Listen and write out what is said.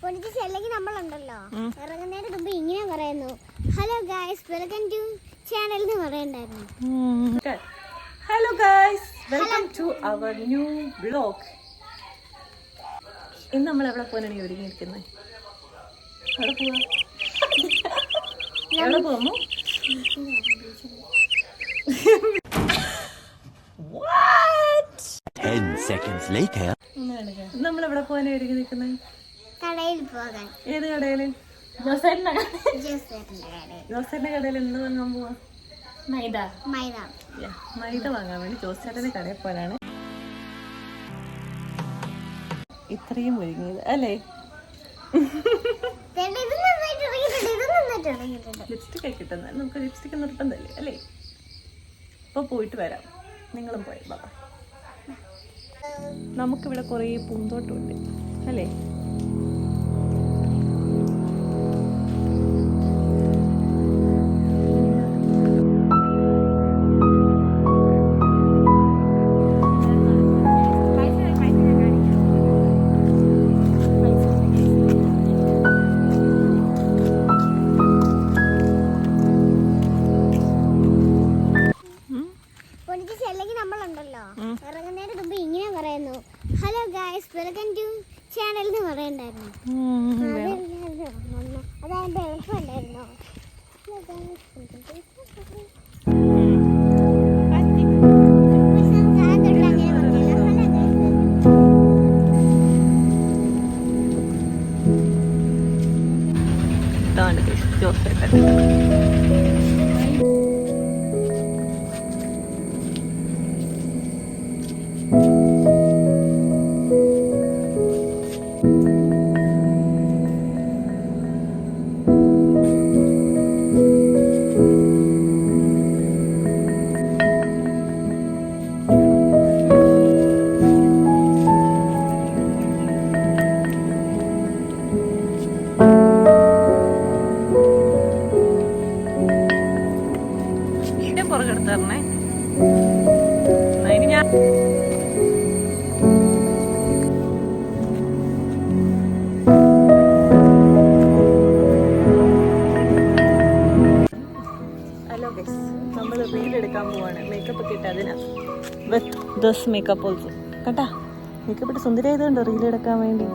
അല്ലെങ്കിൽ നമ്മളുണ്ടല്ലോ ഇറങ്ങുന്നതിന് മുമ്പ് ഇങ്ങനെ പറയുന്നു, hello guys welcome to channel എന്ന് പറയണ്ടായിരുന്നു. Hello guys welcome to our new vlog. ഇന്ന് നമ്മൾ എവിടെ പോകാനാണ് ഒരുങ്ങിയിരിക്കുന്നത്? എവിടെ പോകുന്നു? 10 seconds later. നമ്മളെവിടെ പോകാനാണ് ഒരുങ്ങി നിൽക്കുന്നത്? കടയിൽ പോകാൻ. ഏത് കടയില്? ജോസേട്ടന്റെ കടയിൽ എന്ത് വാങ്ങാൻ പോവാ? മൈദ വാങ്ങാൻ വേണ്ടി ജോസേട്ടന്റെ കടയിൽ പോകാനാണ് ഇത്രയും ഒരുങ്ങിയത് അല്ലേ? ലിപ്സ്റ്റിക് ഒക്കെ കിട്ടുന്ന നമുക്ക് ലിപ്സ്റ്റിക് നിർബന്ധമല്ലേ അല്ലേ? അപ്പൊ പോയിട്ട് വരാം, നിങ്ങളും പോയി ബാബ. നമുക്കിവിടെ കുറേ പൂന്തോട്ടമുണ്ട് അല്ലേ? നമ്മളുണ്ടല്ലോ ഇറങ്ങുന്നതിന് മുമ്പ് ഇങ്ങനെ പറയുന്നു, hello guys welcome to channel എന്ന് പറയണ്ടായിരുന്നു. അതായത് എളുപ്പമല്ലായിരുന്നോ? ജോസേട്ടൻ പുറകെടുത്തരണേ. അതിന് ഞാൻ ഹലോ ഗൈസ്, നമ്മൾ റീൽ എടുക്കാൻ പോവാണ്. മേക്കപ്പ് ഒക്കെ ഇട്ട് അതിനാ വിത്ത് ദിസ് മേക്കപ്പ് ഓൾസോ കേട്ടാ. മേക്കപ്പ് ഇട്ട് സുന്ദരി ആയതുകൊണ്ടോ റീൽ എടുക്കാൻ വേണ്ടി.